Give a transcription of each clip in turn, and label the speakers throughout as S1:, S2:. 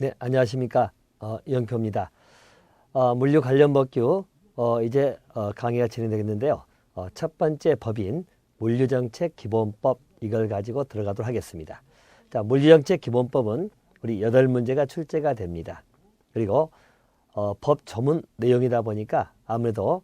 S1: 네, 안녕하십니까. 이영표입니다. 물류 관련 법규 이제 강의가 진행되겠는데요. 첫 번째 법인 물류정책 기본법 이걸 가지고 들어가도록 하겠습니다. 자, 물류정책 기본법은 우리 8문제가 출제가 됩니다. 그리고 법 조문 내용이다 보니까 아무래도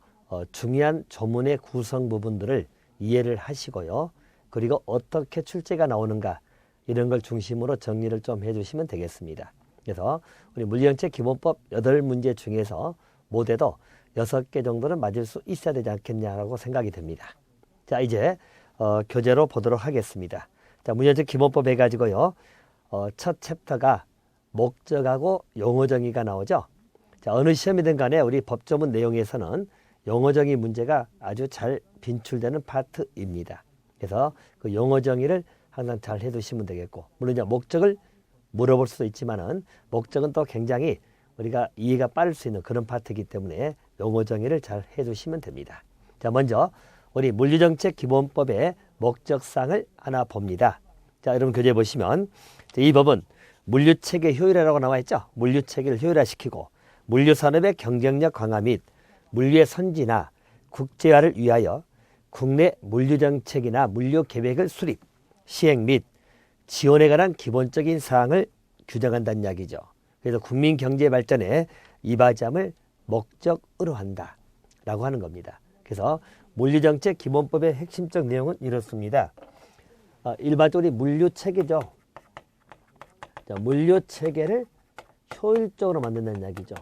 S1: 중요한 조문의 구성 부분들을 이해를 하시고요. 그리고 어떻게 출제가 나오는가 이런 걸 중심으로 정리를 좀 해주시면 되겠습니다. 그래서 우리 물류정책 기본법 8문제 중에서 못해도 6개 정도는 맞을 수 있어야 되지 않겠냐라고 생각이 됩니다. 자, 이제 교재로 보도록 하겠습니다. 자, 물류정책 기본법 해가지고요. 첫 챕터가 목적하고 용어 정의가 나오죠. 자, 어느 시험이든 간에 우리 법조문 내용에서는 용어 정의 문제가 아주 잘 빈출되는 파트입니다. 그래서 그 용어 정의를 항상 잘 해두시면 되겠고, 물론 이제 목적을 물어볼 수도 있지만은 목적은 또 굉장히 우리가 이해가 빠를 수 있는 그런 파트이기 때문에 용어 정의를 잘 해두시면 됩니다. 자, 먼저 우리 물류정책 기본법의 목적사항을 하나 봅니다. 자, 여러분 교재 보시면 이 법은 물류체계 효율화라고 나와 있죠. 물류체계를 효율화시키고 물류산업의 경쟁력 강화 및 물류의 선진화, 국제화를 위하여 국내 물류정책이나 물류계획을 수립, 시행 및 지원에 관한 기본적인 사항을 규정한다는 이야기죠. 그래서 국민 경제 발전에 이바지함을 목적으로 한다 라고 하는 겁니다. 그래서 물류정책 기본법의 핵심적 내용은 이렇습니다. 일반적으로 물류체계죠. 물류체계를 효율적으로 만든다는 이야기죠.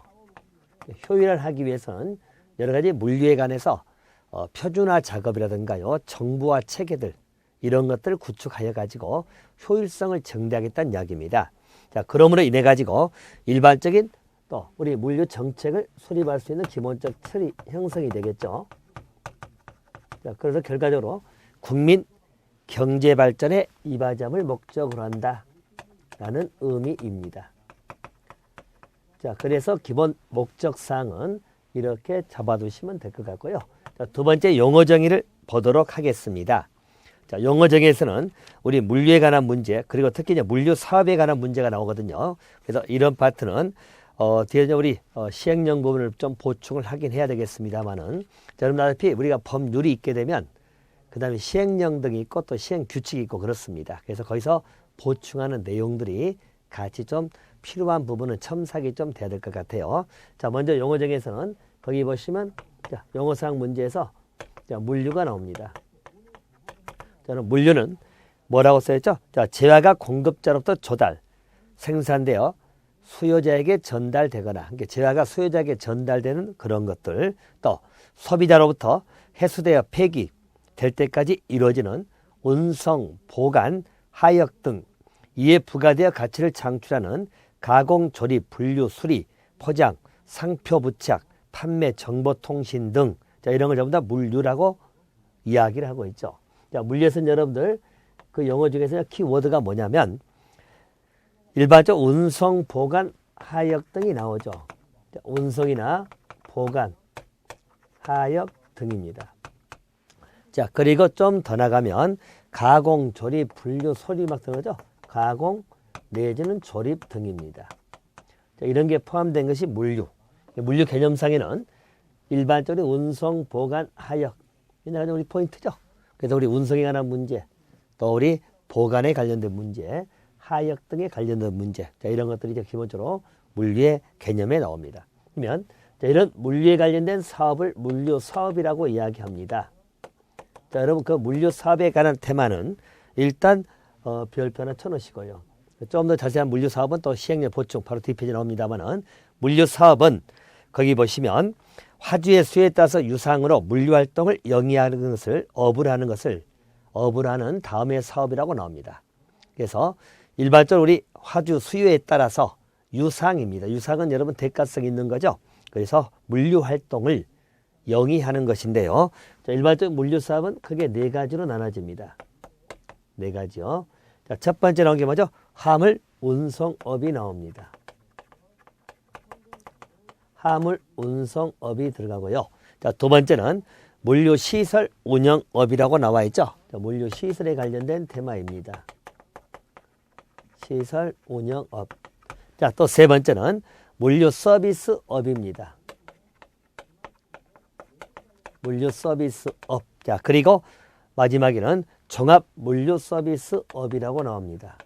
S1: 효율화를 하기 위해서는 여러 가지 물류에 관해서 표준화 작업이라든가요, 정부와 체계들 이런 것들을 구축하여 가지고 효율성을 증대하겠다는 이야기입니다. 자, 그러므로 인해 가지고 일반적인 또 우리 물류 정책을 수립할 수 있는 기본적 틀이 형성이 되겠죠. 자, 그래서 결과적으로 국민 경제 발전에 이바지함을 목적으로 한다라는 의미입니다. 자, 그래서 기본 목적 사항은 이렇게 잡아두시면 될 것 같고요. 자, 두 번째 용어 정의를 보도록 하겠습니다. 자, 용어 정의에서는 우리 물류에 관한 문제, 그리고 특히 이제 물류 사업에 관한 문제가 나오거든요. 그래서 이런 파트는 뒤에 우리 시행령 부분을 좀 보충을 하긴 해야 되겠습니다만은, 자, 여러분 알다시피 우리가 법률이 있게 되면 그 다음에 시행령 등이 있고 또 시행 규칙이 있고 그렇습니다. 그래서 거기서 보충하는 내용들이 같이 좀 필요한 부분은 첨삭이 좀 돼야 될 것 같아요. 자, 먼저 용어 정의에서는 거기 보시면 자, 용어사항 문제에서 자, 물류가 나옵니다. 저는 물류는 뭐라고 써있죠? 자, 재화가 공급자로부터 조달, 생산되어 수요자에게 전달되거나, 그러니까 재화가 수요자에게 전달되는 그런 것들, 또 소비자로부터 해수되어 폐기될 때까지 이루어지는 운송, 보관, 하역 등 이에 부가되어 가치를 창출하는 가공, 조립, 분류, 수리, 포장, 상표 부착, 판매, 정보통신 등, 자, 이런 걸 전부 다 물류라고 이야기를 하고 있죠. 자, 물류에서는 여러분들 그 용어 중에서 키워드가 뭐냐면 일반적으로 운송, 보관, 하역 등이 나오죠. 자, 운송이나 보관, 하역 등입니다. 자, 그리고 좀 더 나가면 가공, 조립, 분류, 소리 막 들어가죠. 가공 내지는 조립 등입니다. 자, 이런 게 포함된 것이 물류. 물류 개념상에는 일반적으로 운송, 보관, 하역 이게 우리 포인트죠. 그래서 우리 운송에 관한 문제, 또 우리 보관에 관련된 문제, 하역 등에 관련된 문제, 자, 이런 것들이 이제 기본적으로 물류의 개념에 나옵니다. 그러면 자, 이런 물류에 관련된 사업을 물류 사업이라고 이야기합니다. 자, 여러분 그 물류 사업에 관한 테마는 일단 별표 하나 쳐놓으시고요. 좀 더 자세한 물류 사업은 또 시행령 보충 바로 뒷페이지에 나옵니다만은 물류 사업은 거기 보시면 화주의 수요에 따라서 유상으로 물류 활동을 영위하는 것을 어부라는 다음의 사업이라고 나옵니다. 그래서 일반적으로 우리 화주 수요에 따라서 유상입니다. 유상은 여러분 대가성이 있는 거죠. 그래서 물류 활동을 영위하는 것인데요. 자, 일반적인 물류 사업은 크게 4가지로 나눠집니다. 4가지요. 자, 첫 번째 나온 게 뭐죠? 화물 운송업이 나옵니다. 화물 운송업이 들어가고요. 자, 두 번째는 물류시설 운영업이라고 나와 있죠. 자, 물류시설에 관련된 테마입니다. 시설 운영업. 자, 또 세 번째는 물류 서비스업입니다. 물류 서비스업. 자, 그리고 마지막에는 종합 물류 서비스업이라고 나옵니다.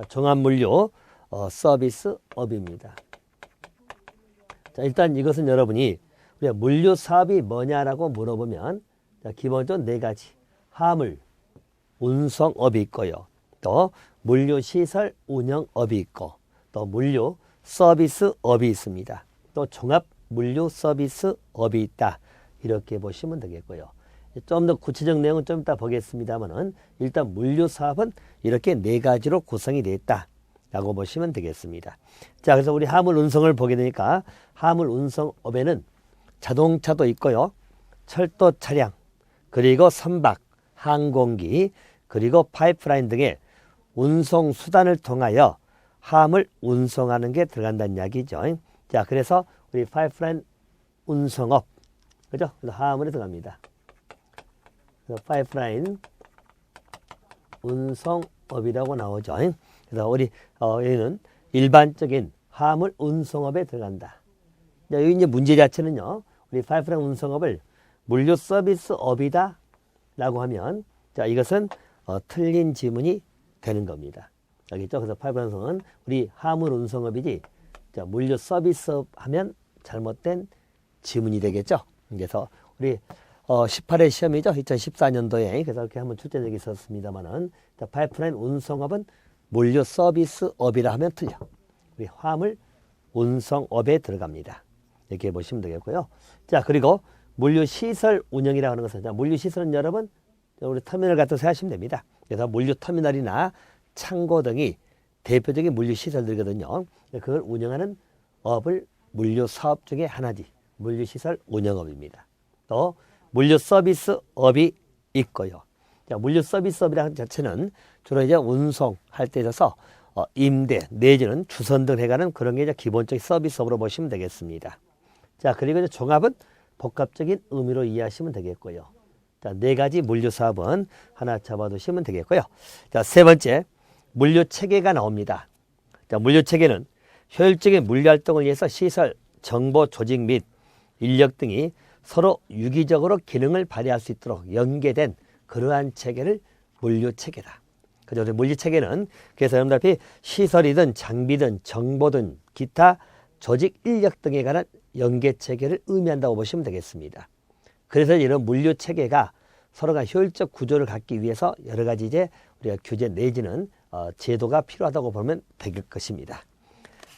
S1: 종합 물류 서비스업입니다. 자, 일단 이것은 여러분이 우리가 물류 사업이 뭐냐라고 물어보면 자, 기본적으로 네 가지. 화물, 운송업이 있고요. 또 물류 시설 운영업이 있고 또 물류 서비스업이 있습니다. 또 종합 물류 서비스업이 있다. 이렇게 보시면 되겠고요. 좀 더 구체적 내용은 좀 이따 보겠습니다만은 일단 물류 사업은 이렇게 네 가지로 구성이 되어 있다라고 보시면 되겠습니다. 자, 그래서 우리 화물 운송을 보게 되니까 화물 운송업에는 자동차도 있고요. 철도 차량, 그리고 선박, 항공기, 그리고 파이프라인 등의 운송 수단을 통하여 화물 운송하는 게 들어간다는 이야기죠. 자, 그래서 우리 파이프라인 운송업, 그죠? 그래서 화물에 들어갑니다. 그래서 파이프라인 운송업이라고 나오죠. 그래서 우리 여기는 일반적인 화물 운송업에 들어간다. 자, 여기 이제 문제 자체는요. 우리 파이프라인 운송업을 물류 서비스업이다 라고 하면 자, 이것은 틀린 지문이 되는 겁니다. 알겠죠? 그래서 파이프라인 운송은 우리 화물 운송업이지 자, 물류 서비스업 하면 잘못된 지문이 되겠죠. 그래서 우리 18회 시험이죠. 2014년도에 그래서 이렇게 한번 출제되기 있었습니다만은 파이프라인 운송업은 물류 서비스업이라 하면 틀려. 우리 화물 운송업에 들어갑니다. 이렇게 보시면 되겠고요. 자, 그리고 물류 시설 운영이라고 하는 것은 자, 물류 시설은 여러분 우리 터미널 같은 거 생각하시면 됩니다. 그래서 물류 터미널이나 창고 등이 대표적인 물류 시설들이거든요. 그걸 운영하는 업을 물류 사업 중에 하나지. 물류 시설 운영업입니다. 또 물류 서비스업이 있고요. 자, 물류 서비스업이라는 자체는 주로 이제 운송할 때 있어서 임대 내지는 주선 등 해가는 그런 게 이제 기본적인 서비스업으로 보시면 되겠습니다. 자, 그리고 이제 종합은 복합적인 의미로 이해하시면 되겠고요. 자, 네 가지 물류 사업은 하나 잡아두시면 되겠고요. 자, 세 번째 물류 체계가 나옵니다. 자, 물류 체계는 효율적인 물류 활동을 위해서 시설, 정보 조직 및 인력 등이 서로 유기적으로 기능을 발휘할 수 있도록 연계된 그러한 체계를 물류 체계다. 그죠? 물류 체계는 그래서 여러분들 시설이든 장비든 정보든 기타 조직 인력 등에 관한 연계 체계를 의미한다고 보시면 되겠습니다. 그래서 이런 물류 체계가 서로가 효율적 구조를 갖기 위해서 여러 가지 이제 우리가 규제 내지는 제도가 필요하다고 보면 될 것입니다.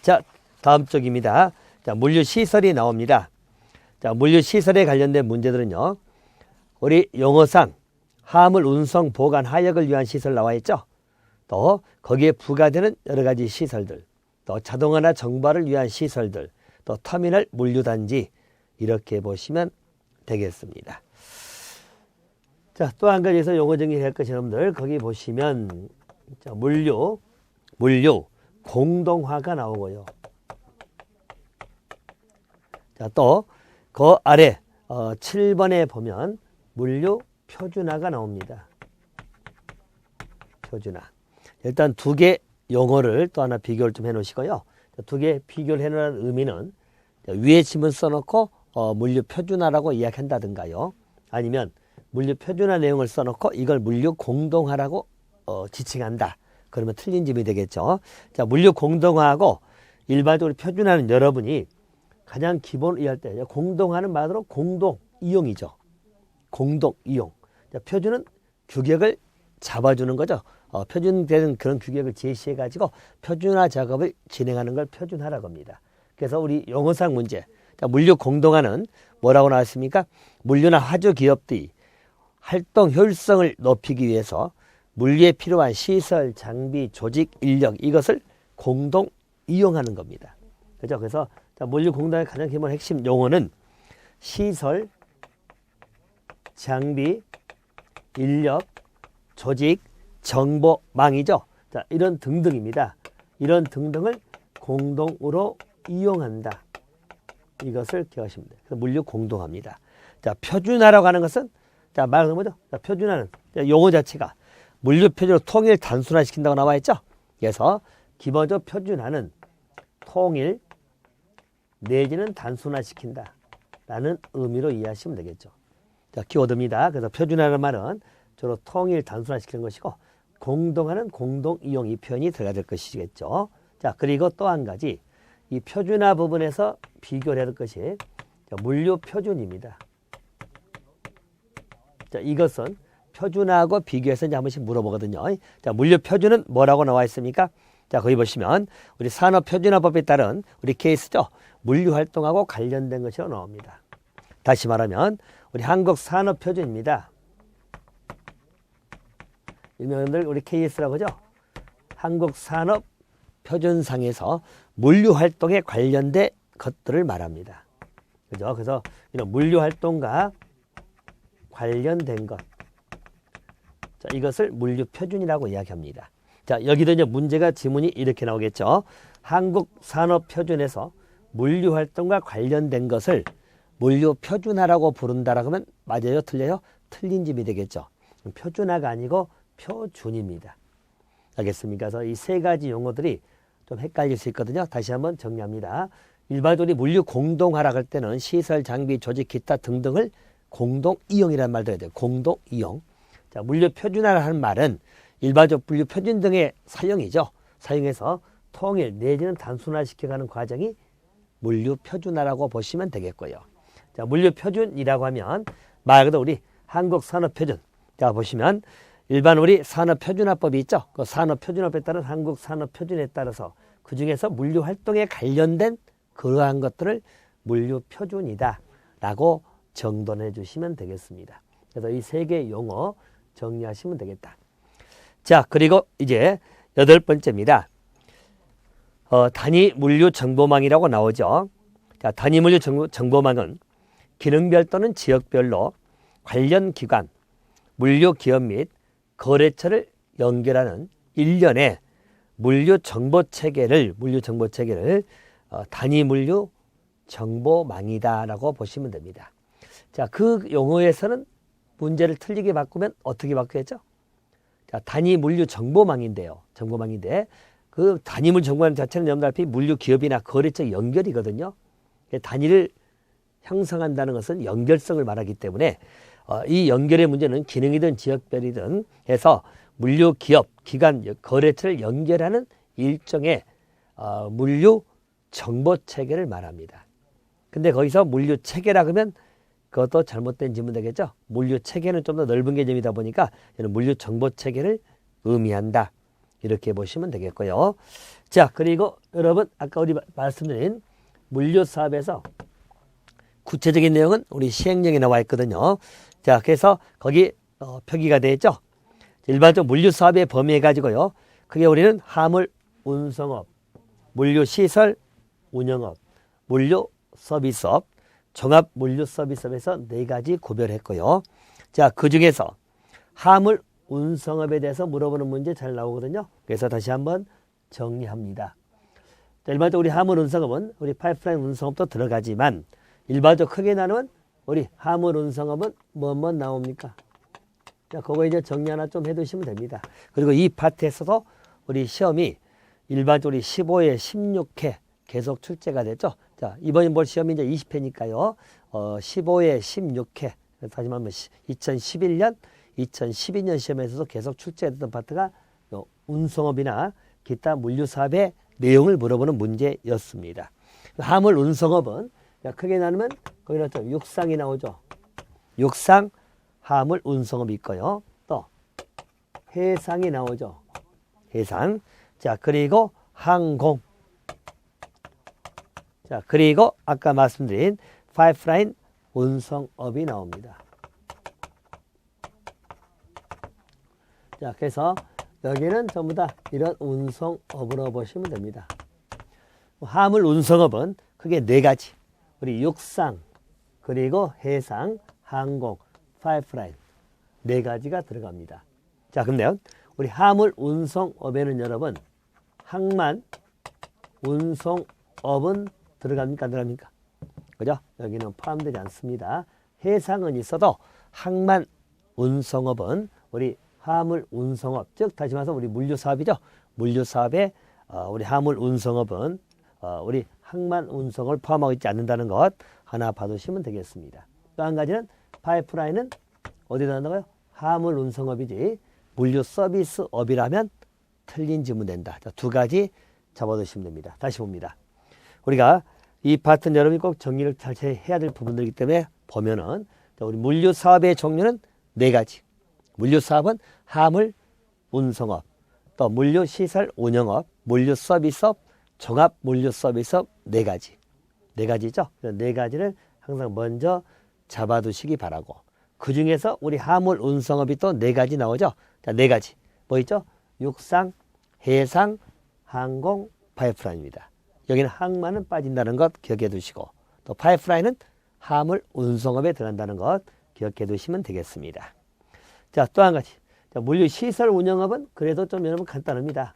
S1: 자, 다음 쪽입니다. 자, 물류 시설이 나옵니다. 자, 물류 시설에 관련된 문제들은요. 우리 용어상 화물 운송 보관 하역을 위한 시설 나와 있죠. 또 거기에 부과되는 여러 가지 시설들, 또 자동화나 정보화를 위한 시설들, 또 터미널 물류단지 이렇게 보시면 되겠습니다. 자, 또 한 가지에서 용어 정리할 것이 여러분들 거기 보시면 자, 물류 공동화가 나오고요. 자, 또 그 아래 7번에 보면 물류 표준화가 나옵니다. 표준화. 일단 두 개 용어를 또 하나 비교를 좀 해놓으시고요. 두 개 비교를 해놓으라는 의미는 위에 지문 써놓고 물류 표준화라고 이야기한다든가요. 아니면 물류 표준화 내용을 써놓고 이걸 물류 공동화라고 지칭한다. 그러면 틀린 지문이 되겠죠. 자, 물류 공동화하고 일반적으로 표준화는 여러분이 가장 기본으로 이해할 때 공동화는 말로 공동 이용이죠. 공동 이용. 자, 표준은 규격을 잡아주는 거죠. 표준되는 그런 규격을 제시해 가지고 표준화 작업을 진행하는 걸 표준화라고 합니다. 그래서 우리 용어상 문제. 자, 물류 공동화는 뭐라고 나왔습니까? 물류나 화주 기업들이 활동 효율성을 높이기 위해서 물류에 필요한 시설, 장비, 조직, 인력 이것을 공동 이용하는 겁니다. 그죠? 그래서 자, 물류 공동의 가장 기본 핵심 용어는 시설, 장비, 인력, 조직, 정보망이죠. 자, 이런 등등입니다. 이런 등등을 공동으로 이용한다. 이것을 기억하시면 돼요. 그래서 물류 공동화입니다. 자, 표준화라고 하는 것은 자, 말하는 뭐죠? 자, 표준화는 용어 자체가 물류 표준으로 통일 단순화시킨다고 나와 있죠. 그래서 기본적으로 표준화는 통일 내지는 단순화시킨다 라는 의미로 이해하시면 되겠죠. 자, 키워드입니다. 그래서 표준화라는 말은 주로 통일 단순화시키는 것이고 공동화는 공동이용 이 표현이 들어가야 될 것이겠죠. 자, 그리고 또 한 가지 이 표준화 부분에서 비교를 해야 될 것이 물류 표준입니다. 자, 이것은 표준화하고 비교해서 이제 한 번씩 물어보거든요. 자, 물류 표준은 뭐라고 나와 있습니까? 자, 거기 보시면 우리 산업표준화법에 따른 우리 케이스죠. 물류 활동하고 관련된 것이라고 나옵니다. 다시 말하면 우리 한국산업표준입니다. 일명들 우리 KS라고 하죠. 한국산업표준상에서 물류 활동에 관련된 것들을 말합니다. 그죠? 그래서 이런 물류 활동과 관련된 것. 자, 이것을 물류 표준이라고 이야기합니다. 자, 여기도 이제 문제가 지문이 이렇게 나오겠죠. 한국산업표준에서 물류 활동과 관련된 것을 물류 표준화라고 부른다라고 하면 맞아요? 틀려요? 틀린 집이 되겠죠. 표준화가 아니고 표준입니다. 알겠습니까? 그래서 이 세 가지 용어들이 좀 헷갈릴 수 있거든요. 다시 한번 정리합니다. 일반적으로 물류 공동화라고 할 때는 시설, 장비, 조직, 기타 등등을 공동이용이라는 말 들어야 돼요. 공동이용. 자, 물류 표준화라는 하는 말은 일반적 물류 표준 등의 사용이죠. 사용해서 통일 내지는 단순화시켜가는 과정이 물류 표준화라고 보시면 되겠고요. 자, 물류 표준이라고 하면 말 그대로 우리 한국 산업 표준. 자, 보시면 일반 우리 산업 표준화법이 있죠. 그 산업 표준화법에 따른 한국 산업 표준에 따라서 그 중에서 물류 활동에 관련된 그러한 것들을 물류 표준이다라고 정돈해 주시면 되겠습니다. 그래서 이 세 개의 용어 정리하시면 되겠다. 자, 그리고 이제 8번째입니다. 단위 물류 정보망이라고 나오죠. 자, 단위 물류 정보망은 기능별 또는 지역별로 관련 기관, 물류 기업 및 거래처를 연결하는 일련의 물류 정보 체계를 단위 물류 정보망이다라고 보시면 됩니다. 자, 그 용어에서는 문제를 틀리게 바꾸면 어떻게 바꾸겠죠? 자, 단위 물류 정보망인데요. 정보망인데 그 단위 물류 정보망 자체는 여러분들 물류 기업이나 거래처 연결이거든요. 단위를 형성한다는 것은 연결성을 말하기 때문에 이 연결의 문제는 기능이든 지역별이든 해서 물류 기업, 기관, 거래처를 연결하는 일종의 물류 정보 체계를 말합니다. 근데 거기서 물류 체계라고 하면 그것도 잘못된 질문 되겠죠. 물류 체계는 좀 더 넓은 개념이다 보니까 이는 물류 정보 체계를 의미한다. 이렇게 보시면 되겠고요. 자, 그리고 여러분 아까 우리 말씀드린 물류 사업에서 구체적인 내용은 우리 시행령에 나와 있거든요. 자, 그래서 거기 표기가 되어 있죠. 일반적 물류 사업의 범위해 가지고요. 그게 우리는 화물 운송업, 물류 시설 운영업, 물류 서비스업, 종합 물류 서비스업에서 4가지 구별했고요. 자, 그 중에서 화물 운송업에 대해서 물어보는 문제 잘 나오거든요. 그래서 다시 한번 정리합니다. 자, 일반적으로 우리 화물 운송업은 우리 파이프라인 운송업도 들어가지만 일반적으로 크게 나누면 우리 화물 운송업은 뭐뭐 나옵니까? 자, 그거 이제 정리 하나 좀 해두시면 됩니다. 그리고 이 파트에서도 우리 시험이 일반적으로 15회, 16회 계속 출제가 됐죠. 자, 이번에 볼 시험이 이제 20회니까요. 15회, 16회. 다시 말하면 2011년, 2012년 시험에서도 계속 출제됐던 파트가 운송업이나 기타 물류사업의 내용을 물어보는 문제였습니다. 화물 운송업은 크게 나누면 거기 나왔죠. 육상이 나오죠. 육상, 화물 운송업이 있고요. 또 해상이 나오죠. 해상. 자, 그리고 항공. 자, 그리고 아까 말씀드린 파이프라인 운송업이 나옵니다. 자, 그래서 여기는 전부 다 이런 운송업으로 보시면 됩니다. 화물 운송업은 크게 4가지. 우리 육상, 그리고 해상, 항공, 파이프라인 4가지가 들어갑니다. 자, 그러면 우리 화물 운송업에는 여러분 항만 운송업은 들어갑니까? 안 들어갑니까? 그죠? 여기는 포함되지 않습니다. 해상은 있어도 항만 운송업은 우리 화물 운송업, 즉 다시 말해서 우리 물류사업이죠. 물류사업에 우리 화물 운송업은 우리 항만 운송을 포함하고 있지 않는다는 것 하나 봐두시면 되겠습니다. 또 한 가지는 파이프라인은 어디에 들어간다고요? 화물 운송업이지 물류 서비스업이라면 틀린 지문 된다. 자, 두 가지 잡아두시면 됩니다. 다시 봅니다. 우리가 이 파트는 여러분이 꼭 정리를 잘 해야 될 부분들이기 때문에 보면은 우리 물류 사업의 종류는 네 가지. 물류 사업은 화물 운송업, 또 물류 시설 운영업, 물류 서비스업, 종합 물류 서비스업 네 가지. 네 가지죠. 네 가지를 항상 먼저 잡아두시기 바라고. 그 중에서 우리 화물 운송업이 또 네 가지 나오죠. 자, 네 가지. 뭐 있죠? 육상, 해상, 항공, 파이프라인입니다. 여기는 항만은 빠진다는 것 기억해 두시고, 또 파이프라인은 화물 운송업에 들어간다는 것 기억해 두시면 되겠습니다. 자, 또 한 가지. 자, 물류 시설 운영업은 그래도 좀 여러분 간단합니다.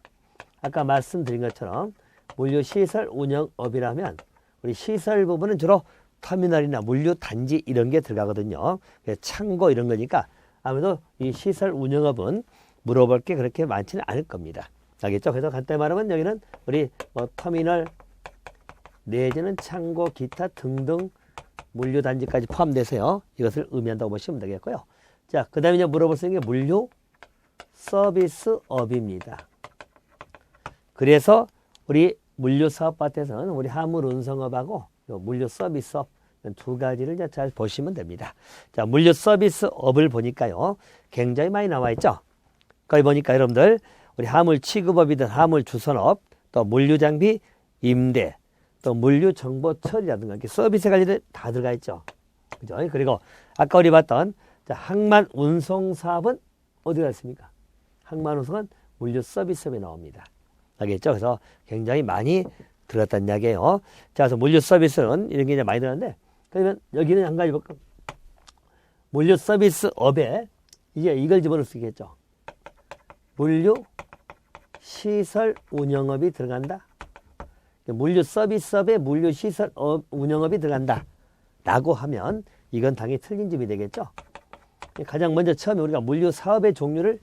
S1: 아까 말씀드린 것처럼 물류 시설 운영업이라면 우리 시설 부분은 주로 터미널이나 물류 단지 이런 게 들어가거든요. 창고 이런 거니까 아무래도 이 시설 운영업은 물어볼 게 그렇게 많지는 않을 겁니다. 알겠죠? 그래서 간단히 말하면 여기는 우리 터미널 내지는 창고, 기타 등등 물류 단지까지 포함돼서요. 이것을 의미한다고 보시면 되겠고요. 자, 그 다음에 이제 물어볼 수 있는 게 물류 서비스업입니다. 그래서 우리 물류 사업밭에서는 우리 화물 운송업하고 물류 서비스업 두 가지를 이제 잘 보시면 됩니다. 자, 물류 서비스업을 보니까요. 굉장히 많이 나와 있죠. 거기 보니까 여러분들 우리 화물 취급업이든 화물 주선업, 또 물류 장비 임대, 또 물류 정보 처리라든가 이렇게 서비스 관리들 다 들어가 있죠. 그죠? 그리고 아까 우리 봤던 자, 항만 운송 사업은 어디가 있습니까? 항만 운송은 물류 서비스업에 나옵니다. 알겠죠? 그래서 굉장히 많이 들었다는 이야기예요. 자, 그래서 물류 서비스는 이런 게 이제 많이 들었는데, 그러면 여기는 한 가지 볼까? 물류 서비스업에 이제 이걸 집어넣을 수 있겠죠. 물류 시설 운영업이 들어간다. 물류 서비스업에 물류 시설 운영업이 들어간다. 라고 하면 이건 당연히 틀린 집이 되겠죠. 가장 먼저 처음에 우리가 물류 사업의 종류를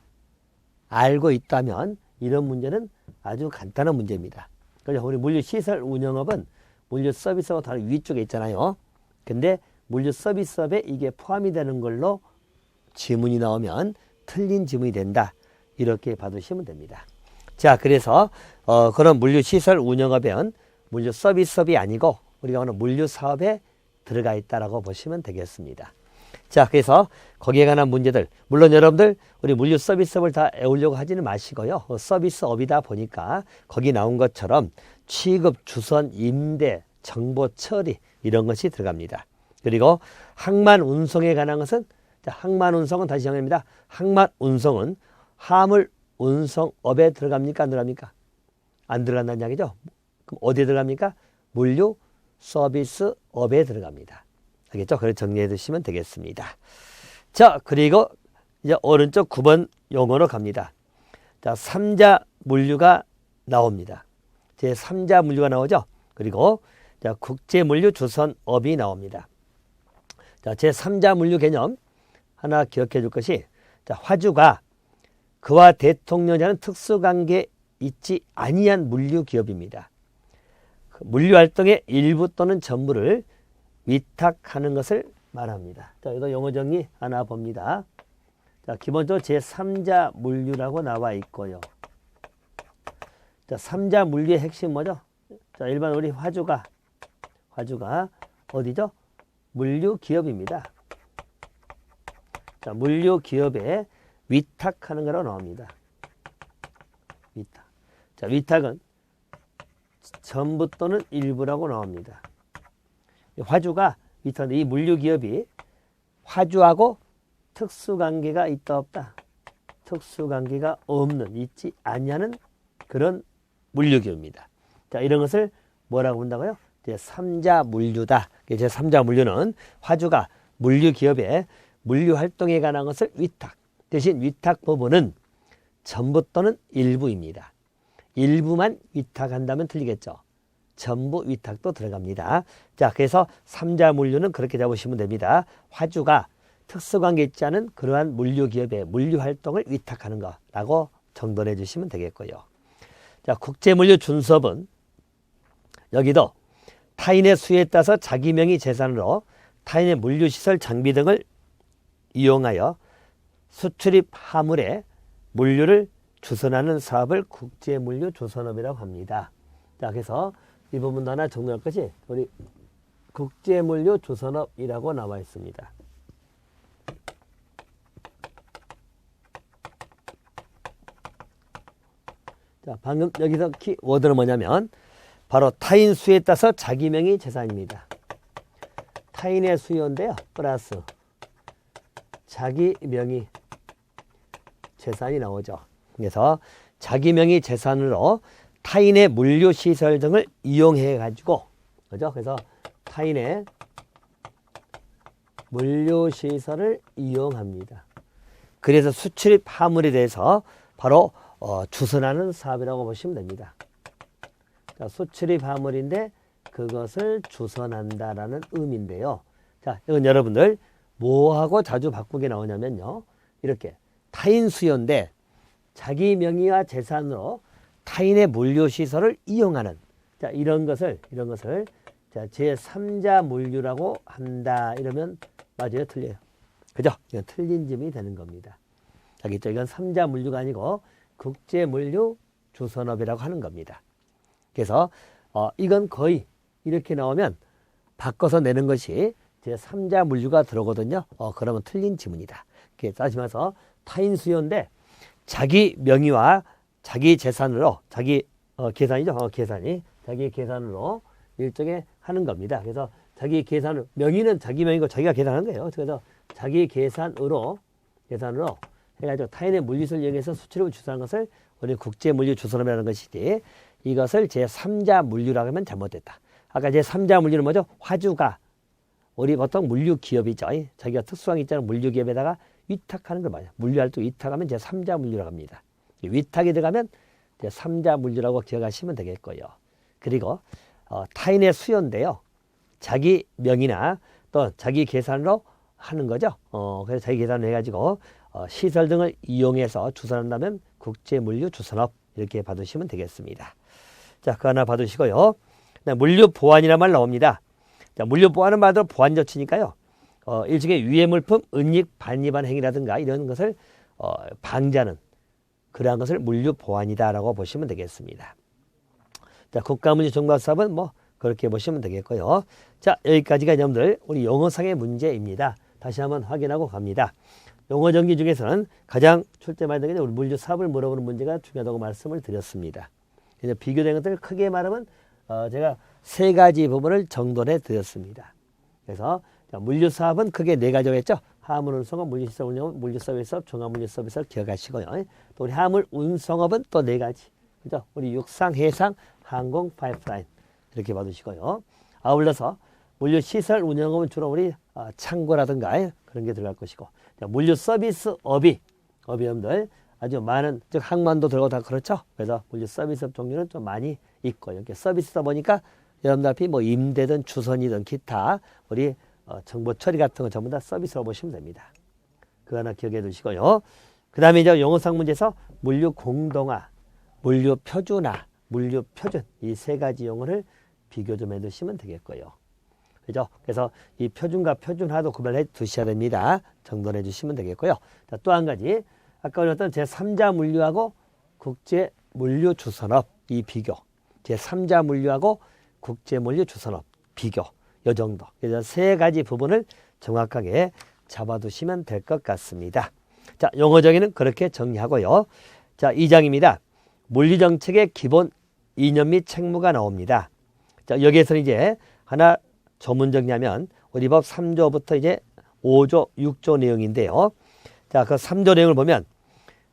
S1: 알고 있다면 이런 문제는 아주 간단한 문제입니다. 그래서 우리 물류 시설 운영업은 물류 서비스하고 다른 위쪽에 있잖아요. 근데 물류 서비스업에 이게 포함이 되는 걸로 지문이 나오면 틀린 지문이 된다. 이렇게 봐두시면 됩니다. 자, 그래서 그런 물류 시설 운영업은 물류 서비스업이 아니고 우리가 오늘 물류 사업에 들어가 있다라고 보시면 되겠습니다. 자, 그래서 거기에 관한 문제들, 물론 여러분들 우리 물류 서비스업을 다 외우려고 하지는 마시고요. 서비스업이다 보니까 거기 나온 것처럼 취급, 주선, 임대, 정보 처리 이런 것이 들어갑니다. 그리고 항만 운송에 관한 것은 자, 항만 운송은 다시 정합니다. 항만 운송은 화물 운송업에 들어갑니까? 안 들어갑니까? 안 들어간다는 이야기죠. 그럼 어디에 들어갑니까? 물류 서비스업에 들어갑니다. 알겠죠? 그래서 정리해 두시면 되겠습니다. 자, 그리고 이제 오른쪽 9번 용어로 갑니다. 자, 3자 물류가 나옵니다. 제 3자 물류가 나오죠? 그리고 자, 국제 물류 주선업이 나옵니다. 자, 제 3자 물류 개념 하나 기억해 줄 것이 자, 화주가 그와 대통령이라는 특수관계에 있지 아니한 물류 기업입니다. 물류 활동의 일부 또는 전부를 위탁하는 것을 말합니다. 자, 여기도 용어 정리 하나 봅니다. 자, 기본적으로 제3자 물류라고 나와 있고요. 자, 3자 물류의 핵심 뭐죠? 자, 일반 우리 화주가 어디죠? 물류 기업입니다. 자, 물류 기업에 위탁하는 거라고 나옵니다. 위탁. 자, 위탁은 전부 또는 일부라고 나옵니다. 화주가 위탁하는데 이 물류 기업이 화주하고 특수관계가 있다 없다. 특수관계가 없는, 있지 아니하는 그런 물류기업입니다. 자, 이런 것을 뭐라고 본다고요? 제3자 물류다. 제3자 물류는 화주가 물류기업에 물류활동에 관한 것을 위탁. 대신 위탁 부분은 전부 또는 일부입니다. 일부만 위탁한다면 틀리겠죠. 전부 위탁도 들어갑니다. 자, 그래서 3자 물류는 그렇게 잡으시면 됩니다. 화주가 특수관계 있지 않은 그러한 물류기업의 물류활동을 위탁하는 거라고 정돈해 주시면 되겠고요. 자, 국제물류 준수업은 여기도 타인의 수요에 따라서 자기 명의 재산으로 타인의 물류시설 장비 등을 이용하여 수출입 하물에 물류를 주선하는 사업을 국제물류 주선업이라고 합니다. 자, 그래서 이 부분도 하나 정리할 것이 우리 국제물류 주선업이라고 나와 있습니다. 자, 방금 여기서 키워드는 뭐냐면 바로 타인 수요에 따라서 자기 명의 재산입니다. 타인의 수요인데요. 플러스 자기 명의 재산이 나오죠. 그래서 자기 명의 재산으로 타인의 물류 시설 등을 이용해 가지고, 그죠? 그래서 타인의 물류 시설을 이용합니다. 그래서 수출입 화물에 대해서 바로 주선하는 사업이라고 보시면 됩니다. 자, 수출입 화물인데 그것을 주선한다라는 의미인데요. 자, 이건 여러분들 뭐하고 자주 바꾸게 나오냐면요. 이렇게 타인 수요인데 자기 명의와 재산으로 타인의 물류시설을 이용하는, 자, 이런 것을 자, 제3자 물류라고 한다. 이러면 맞아요? 틀려요? 그죠? 이건 틀린 점이 되는 겁니다. 알겠죠? 이건 3자 물류가 아니고 국제물류 주선업이라고 하는 겁니다. 그래서 이건 거의 이렇게 나오면 바꿔서 내는 것이 제3자 물류가 들어오거든요. 그러면 틀린 지문이다. 이렇게 따지면서 타인 수요인데 자기 명의와 자기 재산으로 자기 계산이죠. 계산이 자기 계산으로 일종의 하는 겁니다. 그래서 자기 계산을 명의는 자기 명의고 자기가 계산하는 거예요. 그래서 자기 계산으로 해가지고 타인의 물류를 이용해서 수출입을 주선하는 것을 우리 국제물류 주선업이라는 것이지, 이것을 제3자 물류라고 하면 잘못됐다. 아까 제3자 물류는 뭐죠? 화주가 우리 보통 물류 기업이죠. 자기가 특수한 있잖아요. 물류 기업에다가 위탁하는 걸 말이에요. 물류할 때 위탁하면 제3자 물류라고 합니다. 위탁이 들어가면 제3자 물류라고 기억하시면 되겠고요. 그리고 타인의 수요인데요. 자기 명의나 또 자기 계산으로 하는 거죠. 그래서 자기 계산을 해가지고 시설 등을 이용해서 주선한다면 국제물류 주선업 이렇게 받으시면 되겠습니다. 자, 그거 하나 받으시고요. 물류 보완이라는 말 나옵니다. 자, 물류 보완은 말대로 보완 조치니까요. 일종의 유해 물품 은닉 반입한 행위라든가 이런 것을 방지하는 그러한 것을 물류 보완이다라고 보시면 되겠습니다. 자, 국가물류 정보사업은 뭐 그렇게 보시면 되겠고요. 자, 여기까지가 여러분들 우리 영어상의 문제입니다. 다시 한번 확인하고 갑니다. 영어 정기 중에서는 가장 출제 많이 되는 우리 물류 사업을 물어보는 문제가 중요하다고 말씀을 드렸습니다. 이제 비교된 것들을 크게 말하면 제가 세 가지 부분을 정돈해 드렸습니다. 그래서 물류 사업은 크게 네 가지가 있죠. 화물 운송업, 물류시설 운영업, 물류 서비스업, 종합 물류 서비스를 기억하시고요. 또 우리 화물 운송업은 또 네 가지. 그죠? 우리 육상, 해상, 항공, 파이프라인 이렇게 받으시고요. 아울러서 물류 시설 운영업은 주로 우리 창고라든가 그런 게 들어갈 것이고, 물류 서비스업이 여러분들 아주 많은, 즉 항만도 들어가고 다 그렇죠. 그래서 물류 서비스업 종류는 좀 많이 있고, 이렇게 서비스다 보니까 여러분들 앞이 뭐 임대든 주선이든 기타 우리 정보 처리 같은 거 전부 다 서비스로 보시면 됩니다. 그거 하나 기억해 두시고요. 그 다음에 이제 영어상 문제에서 물류 공동화, 물류 표준화, 물류 표준 이 세 가지 용어를 비교 좀 해두시면 되겠고요. 그죠? 그래서 이 표준과 표준화도 구별해 두셔야 됩니다. 정돈해 주시면 되겠고요. 자, 또 한 가지 아까 우리었던 제3자 물류하고 국제 물류 주선업 이 비교, 제3자 물류하고 국제 물류 주선업 비교 이 정도. 그래서 세 가지 부분을 정확하게 잡아두시면 될 것 같습니다. 자, 용어 정의는 그렇게 정리하고요. 자, 2장입니다. 물류정책의 기본 이념 및 책무가 나옵니다. 자, 여기에서는 이제 하나 조문 정리하면 우리 법 3조부터 이제 5조, 6조 내용인데요. 자, 그 3조 내용을 보면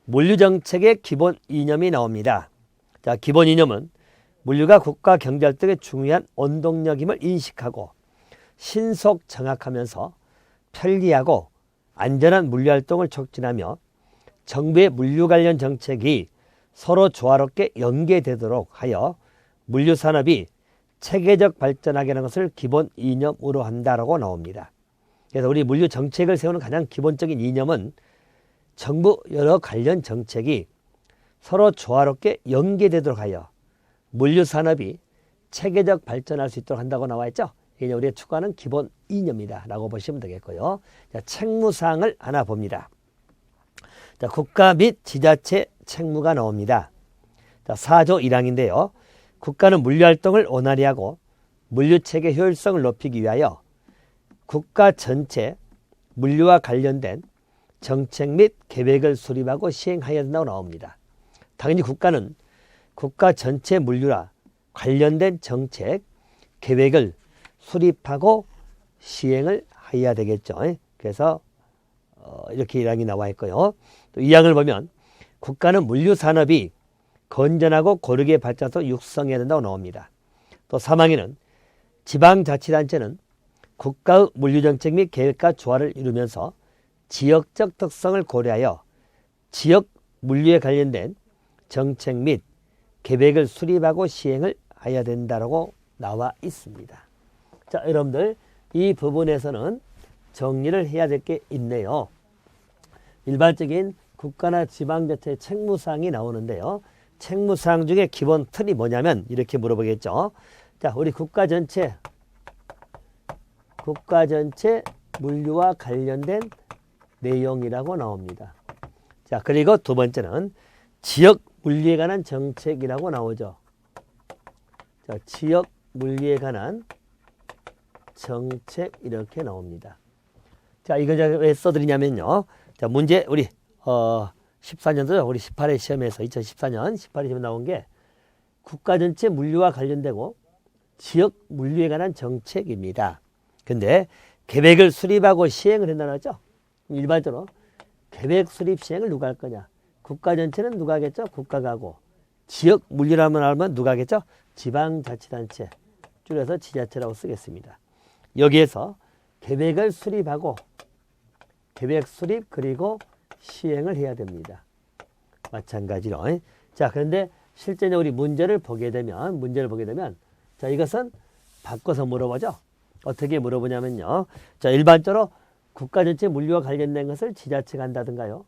S1: 물류정책의 기본 이념이 나옵니다. 자, 기본 이념은 물류가 국가 경제 활동의 중요한 원동력임을 인식하고 신속 정확하면서 편리하고 안전한 물류 활동을 촉진하며 정부의 물류 관련 정책이 서로 조화롭게 연계되도록 하여 물류 산업이 체계적 발전하게 하는 것을 기본 이념으로 한다라고 나옵니다. 그래서 우리 물류 정책을 세우는 가장 기본적인 이념은 정부 여러 관련 정책이 서로 조화롭게 연계되도록 하여 물류산업이 체계적 발전할 수 있도록 한다고 나와 있죠. 이게 우리가 추구하는 기본 이념이다 라고 보시면 되겠고요. 자, 책무사항을 하나 봅니다. 자, 국가 및 지자체 책무가 나옵니다. 자, 4조 1항인데요. 국가는 물류활동을 원활히 하고 물류체계 효율성을 높이기 위하여 국가 전체 물류와 관련된 정책 및 계획을 수립하고 시행해야 된다고 나옵니다. 당연히 국가는 국가 전체 물류와 관련된 정책, 계획을 수립하고 시행을 해야 되겠죠. 그래서 이렇게 1항이 나와 있고요. 또 2항을 보면 국가는 물류산업이 건전하고 고르게 발전해서 육성해야 된다고 나옵니다. 또 3항에는 지방자치단체는 국가의 물류정책 및 계획과 조화를 이루면서 지역적 특성을 고려하여 지역 물류에 관련된 정책 및 계획을 수립하고 시행을 해야 된다고 나와 있습니다. 자, 여러분들 이 부분에서는 정리를 해야 될 게 있네요. 일반적인 국가나 지방자체의 책무사항이 나오는데요. 책무사항 중에 기본 틀이 뭐냐면 이렇게 물어보겠죠. 자, 우리 국가 전체 물류와 관련된 내용이라고 나옵니다. 자, 그리고 두 번째는 지역 물류에 관한 정책이라고 나오죠. 자, 지역 물류에 관한 정책 이렇게 나옵니다. 자, 이거 왜 써드리냐면요. 자, 문제 우리 14년도 우리 18회 시험에서 2014년 18회 시험에 나온 게 국가 전체 물류와 관련되고 지역 물류에 관한 정책입니다. 근데 계획을 수립하고 시행을 한다고 했죠. 일반적으로 계획 수립 시행을 누가 할 거냐? 국가 전체는 누가 하겠죠? 국가가 하고 지역 물류라면 하면 누가 하겠죠? 지방자치단체 줄여서 지자체라고 쓰겠습니다. 여기에서 계획을 수립하고 계획 수립 그리고 시행을 해야 됩니다. 마찬가지로. 자, 그런데 실제 우리 문제를 보게 되면 자, 이것은 바꿔서 물어보죠. 어떻게 물어보냐면요. 자, 일반적으로 국가 전체 물류와 관련된 것을 지자체가 한다든가요.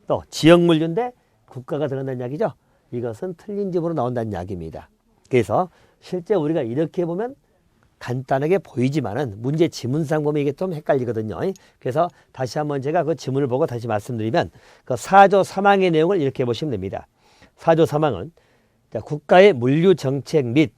S1: 또 지역 물류인데 국가가 들어간다는 이야기죠. 이것은 틀린 집으로 나온다는 이야기입니다. 그래서 실제 우리가 이렇게 보면 간단하게 보이지만은 문제 지문상 보면 이게 좀 헷갈리거든요. 그래서 다시 한번 제가 그 지문을 보고 다시 말씀드리면 그 4조 3항의 내용을 이렇게 보시면 됩니다. 4조 3항은 국가의 물류 정책 및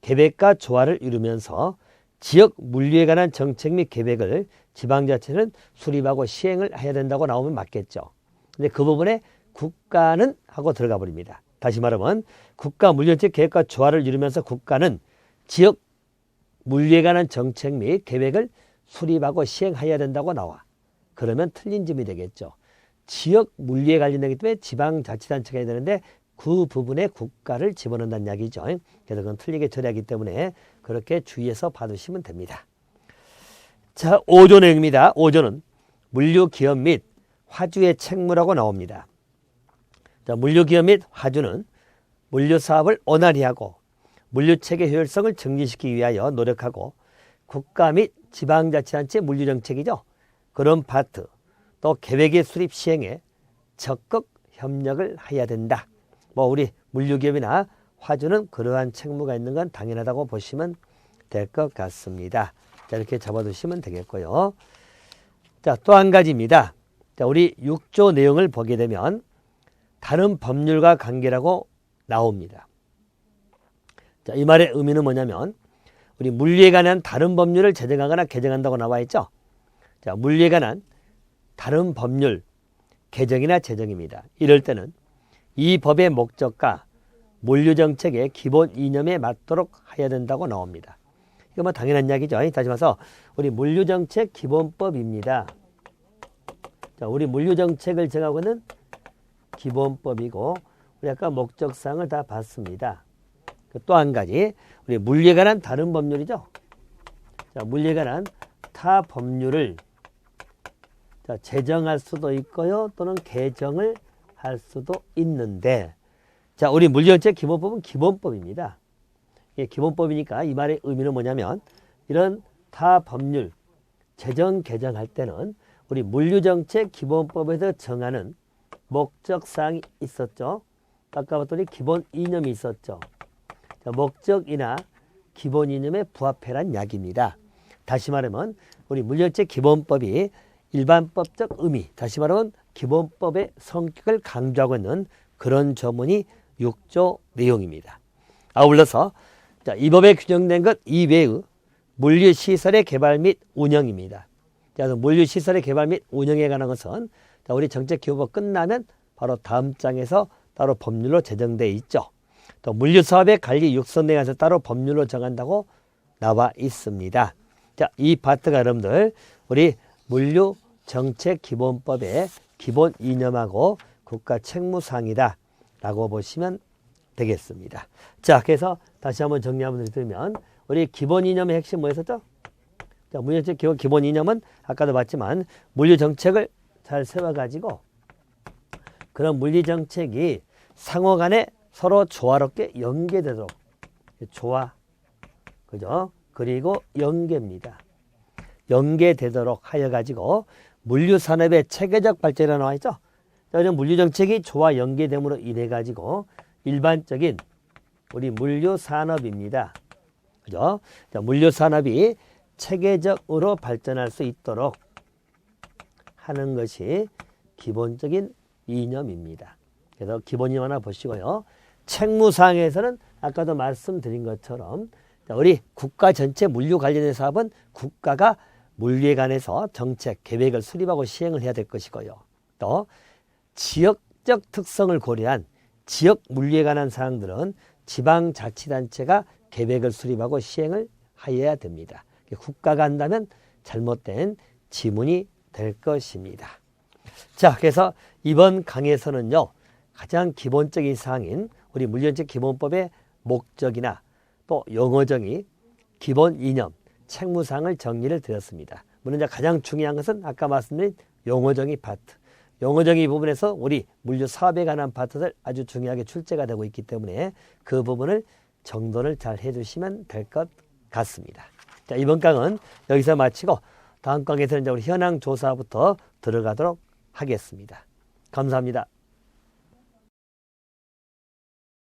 S1: 계획과 조화를 이루면서 지역 물류에 관한 정책 및 계획을 지방자치는 수립하고 시행을 해야 된다고 나오면 맞겠죠. 근데 그 부분에 국가는 하고 들어가 버립니다. 다시 말하면 국가 물류정책 계획과 조화를 이루면서 국가는 지역 물류에 관한 정책 및 계획을 수립하고 시행해야 된다고 나와. 그러면 틀린 점이 되겠죠. 지역 물류에 관련되기 때문에 지방자치단체가 해야 되는데 그 부분에 국가를 집어넣는다는 이야기죠. 그래서 그건 틀리게 처리하기 때문에 그렇게 주의해서 봐두시면 됩니다. 자, 5조 내용입니다. 5조는 물류기업 및 화주의 책무라고 나옵니다. 자, 물류기업 및 화주는 물류사업을 원활히 하고 물류체계 효율성을 증진시키기 위하여 노력하고 국가 및 지방자치단체 물류정책이죠. 그런 파트 또 계획의 수립 시행에 적극 협력을 해야 된다. 우리 물류기업이나 화주는 그러한 책무가 있는 건 당연하다고 보시면 될 것 같습니다. 자, 이렇게 잡아두시면 되겠고요. 자, 또 한 가지입니다. 자, 우리 6조 내용을 보게 되면 다른 법률과 관계라고 나옵니다. 자, 이 말의 의미는 뭐냐면 우리 물류에 관한 다른 법률을 제정하거나 개정한다고 나와 있죠. 자, 물류에 관한 다른 법률 개정이나 제정입니다. 이럴 때는 이 법의 목적과 물류정책의 기본 이념에 맞도록 해야 된다고 나옵니다. 이거 뭐 당연한 이야기죠. 다시 말해서 우리 물류정책 기본법입니다. 자, 우리 물류정책을 정하고 있는 기본법이고 우리 아까 목적사항을 다 봤습니다. 또 한 가지 우리 물류에 관한 다른 법률이죠. 자, 물류에 관한 타 법률을 제정할 수도 있고요. 또는 개정을 할 수도 있는데 자, 우리 물류정책 기본법은 기본법입니다. 이게 기본법이니까 이 말의 의미는 뭐냐면 이런 타 법률 제정 개정할 때는 우리 물류정책 기본법에서 정하는 목적사항이 있었죠. 아까 봤더니 기본 이념이 있었죠. 자, 목적이나 기본 이념에 부합해란 약입니다. 다시 말하면 우리 물리정책 기본법이 일반법적 의미, 다시 말하면 기본법의 성격을 강조하고 있는 그런 조문이 6조 내용입니다. 아울러서 자, 이 법에 규정된 것 이외의 물류시설의 개발 및 운영입니다. 그래서 물류시설의 개발 및 운영에 관한 것은 자, 우리 정책기본법 끝나면 바로 다음 장에서 따로 법률로 제정되어 있죠. 또 물류사업의 관리 육성에 관해서 따로 법률로 정한다고 나와 있습니다. 자, 이 파트가 여러분들 우리 물류정책기본법의 기본 이념하고 국가책무사항이다 라고 보시면 되겠습니다. 자, 그래서 다시 한번 정리 한번 드리면 우리 기본 이념의 핵심 뭐였었죠? 자, 물류정책 기본 이념은 아까도 봤지만 물류정책을 잘 세워가지고 그런 물류정책이 상호 간에 서로 조화롭게 연계되도록 조화, 그죠? 그리고 연계입니다. 연계되도록 하여가지고 물류산업의 체계적 발전이 나와 있죠. 자, 물류정책이 조화 연계됨으로 인해가지고 일반적인 우리 물류산업입니다. 그죠? 자, 물류산업이 체계적으로 발전할 수 있도록 하는 것이 기본적인 이념입니다. 그래서 기본 이념 하나 보시고요. 책무사항에서는 아까도 말씀드린 것처럼 우리 국가 전체 물류 관련된 사업은 국가가 물류에 관해서 정책, 계획을 수립하고 시행을 해야 될 것이고요. 또 지역적 특성을 고려한 지역 물류에 관한 사항들은 지방자치단체가 계획을 수립하고 시행을 하여야 됩니다. 국가가 한다면 잘못된 지문이 될 것입니다. 자, 그래서 이번 강의에서는요, 가장 기본적인 사항인 우리 물류정책 기본법의 목적이나 또 용어정의, 기본 이념, 책무사항을 정리를 드렸습니다. 물론 가장 중요한 것은 아까 말씀드린 용어정의 파트. 용어정의 부분에서 우리 물류 사업에 관한 파트들 아주 중요하게 출제가 되고 있기 때문에 그 부분을 정돈을 잘 해주시면 될 것 같습니다. 자, 이번 강은 여기서 마치고 다음 강에서는 우리 현황 조사부터 들어가도록 하겠습니다. 감사합니다.